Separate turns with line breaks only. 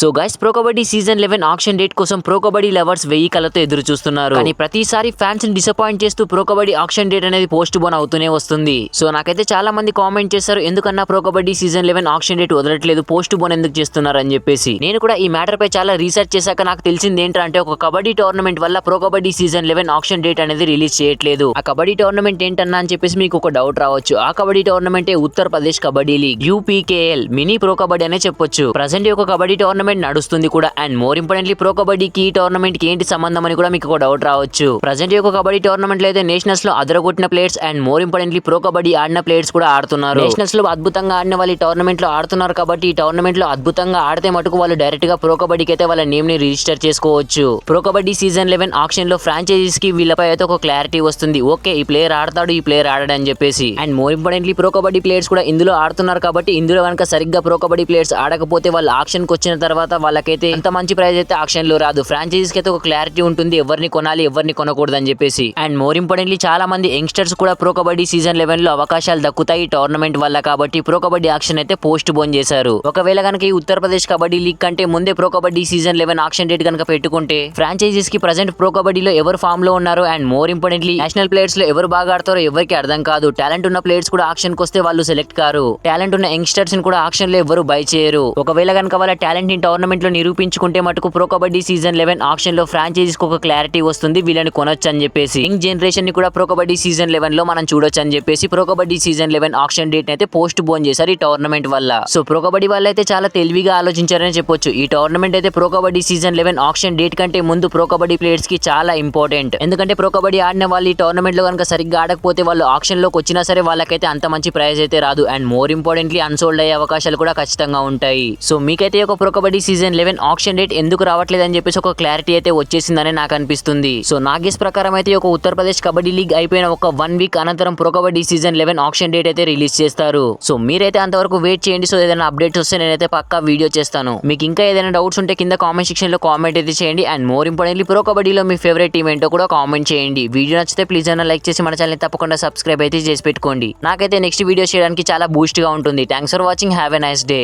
So guys pro kabaddi season 11 auction date కోసం pro kabaddi lovers 1000 కళ్ళతో ఎదురు చూస్తున్నారు. కానీ ప్రతిసారి ఫ్యాన్స్ ని డిసప్పాయింట్ చేస్తూ ప్రో కబడ్డీ ఆక్షన్ డేట్ అనేది పోస్ట్ పోన్ అవుతూనే వస్తుంది. సో నాకైతే చాలా మంది కామెంట్ చేశారు, ఎందుకన్నా pro kabaddi season 11 auction date వదలట్లేదు, పోస్ట్ పోన్ ఎందుకు చేస్తున్నారు అని చెప్పేసి. నేను కూడా ఈ మ్యాటర్ పై చాలా రీసెర్చ్ చేశాక నాకు తెలిసింది ఏంటంటే, ఒక కబడ్డీ టోర్నమెంట్ వల్ల pro kabaddi season 11 auction date అనేది రిలీజ్ చేయట్లేదు. ఆ కబడ్డీ టోర్నమెంట్ ఏంటన్నా అని చెప్పేసి మీకు ఒక డౌట్ రావచ్చు. ఆ kabaddi tournament Uttar Pradesh kabaddi league UPKL mini pro kabaddi అనే చెప్పొచ్చు. ప్రజెంట్ ఒక కబడ్డీ టోర్నమెంట్ నడుస్తుంది కూడా. అండ్ మోర్ ఇంపార్టెంట్లీ ప్రో కబడ్డీకి ఈ టోర్నమెంట్ కి ఏంటి సంబంధం అని కూడా మీకు ఒక డౌట్ రావచ్చు. ప్రజెంట్ ఒక కబడ్డీ టోర్నమెంట్ లో అయితే నేషనల్స్ లో అదరగొట్టిన players and more importantly pro kabaddi ఆడిన ప్లేయర్స్ కూడా ఆడుతున్నారు. నేషనల్స్ లో అద్భుతంగా ఆడిన వాళ్ళు ఈ టోర్నమెంట్ లో ఆడుతున్నారు కాబట్టి ఈ టోర్నమెంట్ లో అద్భుతంగా ఆడితే మటుకు వాళ్ళు డైరెక్ట్ గా ప్రో కబడ్డీకి అయితే వాళ్ళ నేమ్ ని రిజిస్టర్ చేసుకోవచ్చు. ప్రో కబడ్డీ సీజన్ 11 ఆక్షన్ లో ఫ్రాంచైజీస్ కి వీళ్ళపై అయితే ఒక క్లారిటీ వస్తుంది. ఓకే, ఈ ప్లేయర్ ఆడతాడు, ఈ ప్లేయర్ ఆడాడు అని చెప్పేసి. And more importantly pro kabaddi players కూడా ఇందులో ఆడుతున్నారు కాబట్టి ఇందులో కనుక సరిగ్గా ప్రో కబడ్డీ ప్లేయర్స్ ఆడకపోతే వాళ్ళు ఆక్షన్ కి వచ్చిన తర్వాత వాళ్ళకైతే అంత మంచి ప్రైజ్ అయితే ఆక్షన్ లో రాదు. ఫ్రాంచైజీస్ కి అయితే ఒక క్లారిటీ ఉంటుంది, ఎవరిని కొనాలి ఎవరిని కొనకూడదు అని చెప్పేసి. అండ్ మోర్ ఇంపార్టెంట్లీ చాలా మంది యంగ్స్టర్స్ కూడా ప్రో కబడ్డీ సీజన్ 11 లో అవకాశాలు దక్కుతాయి ఈ టోర్నమెంట్ వల్ల. కాబట్టి ప్రో కబడ్డీ ఆక్షన్ అయితే పోస్ట్ పోన్ చేశారు. ఒకవేళ కనుక ఈ ఉత్తరప్రదేశ్ కబడ్డీ లీగ్ కంటే ముందే pro kabaddi season 11 auction date కనుక పెట్టుకుంటే ఫ్రాంచైజీస్ కి ప్రజెంట్ ప్రో కబడ్డీలో ఎవరు ఫామ్ లో ఉన్నారు and more importantly national players లో ఎవరు బాగా ఆడతారో ఎవరికి అర్థం కాదు. టాలెంట్ ఉన్న ప్లేయర్స్ కూడా ఆక్షన్ కి వస్తే వాళ్ళు సెలెక్ట్ కారు. టాలెంట్ ఉన్న యంగ్స్టర్స్ ని కూడా ఆక్షన్ లో ఎవరు బై చేయరు. ఒకవేళ కనుక వాళ్ళ టాలెంట్ ని టోర్నమెంట్ లో నిరూపించుకుంటే మటుకు ప్రో కబడ్డీ సీజన్ 11 ఆక్షన్ లో ఫ్రాంచైజీస్ కి ఒక క్లారిటీ వస్తుంది, వీళ్ళని కొనొచ్చు అని చెప్పేసి. యంగ్ జనరేషన్ ని కూడా ప్రో కబడ్డీ సీజన్ 11 లో మనం చూడొచ్చు అని చెప్పేసి pro kabaddi season 11 auction date అయితే పోస్ట్ పోన్ చేశారు ఈ టోర్నమెంట్ వల్ల. సో ప్రో కబడ్డీ వాళ్ళు అయితే చాలా తెలివిగా ఆలోచించారని చెప్పొచ్చు. ఈ టోర్నమెంట్ అయితే pro kabaddi season 11 auction date కంటే ముందు ప్రో కబడ్డీ ప్లేయర్స్ కి చాలా ఇంపార్టెంట్. ఎందుకంటే ప్రో కబడ్డీ ఆడిన వాళ్ళు ఈ టోర్నమెంట్ లో కనుక సరిగ్గా ఆడకపోతే వాళ్ళు ఆక్షన్ లోకి వచ్చినా సరే వాళ్ళకైతే అంత మంచి ప్రైజ్ అయితే రాదు. అండ్ మోర్ ఇంపార్టెంట్లీ అన్సోల్డ్ అయ్యే అవకాశాలు కూడా ఖచ్చితంగా ఉంటాయి. సో మీకైతే ఒక pro kabaddi season 11 auction date ఎందుకు రావట్లేదు అని చెప్పేసి ఒక క్లారిటీ అయితే వచ్చేసిందని నాకు అనిపిస్తుంది. సో నా గెస్ ప్రకారం అయితే ఒక ఉత్తరప్రదేశ్ కబడ్డీ లీగ్ అయిపోయిన ఒక 1 వీక్ అనంతరం pro kabaddi season 11 auction date అయితే రిలీజ్ చేస్తారు. సో మీరైతే అంతవరకు వెయిట్ చేయండి. సో ఏదైనా అప్డేట్స్ వస్తే నేనైతే పక్కా వీడియో చేస్తాను. మీకు ఇంకా ఏదైనా డౌట్స్ ఉంటే కింద కామెంట్ సెక్షన్ లో కామెంట్ అయితే చేయండి. అండ్ మోర్ ఇంపార్టెంట్లీ ప్రో కబడ్డీలో మీ ఫేవరెట్ టీమ్ ఏంటో కూడా కామెంట్ చేయండి. వీడియో నచ్చితే ప్లీజ్ అన్న లైక్ చేసి మన ఛానల్ తప్పకుండా సబ్స్క్రైబ్ అయితే చేసి పెట్టుకోండి. నాకైతే నెక్స్ట్ వీడియో చేయడానికి చాలా బూస్ట్ గా ఉంటుంది. Thanks for watching. Have a nice day.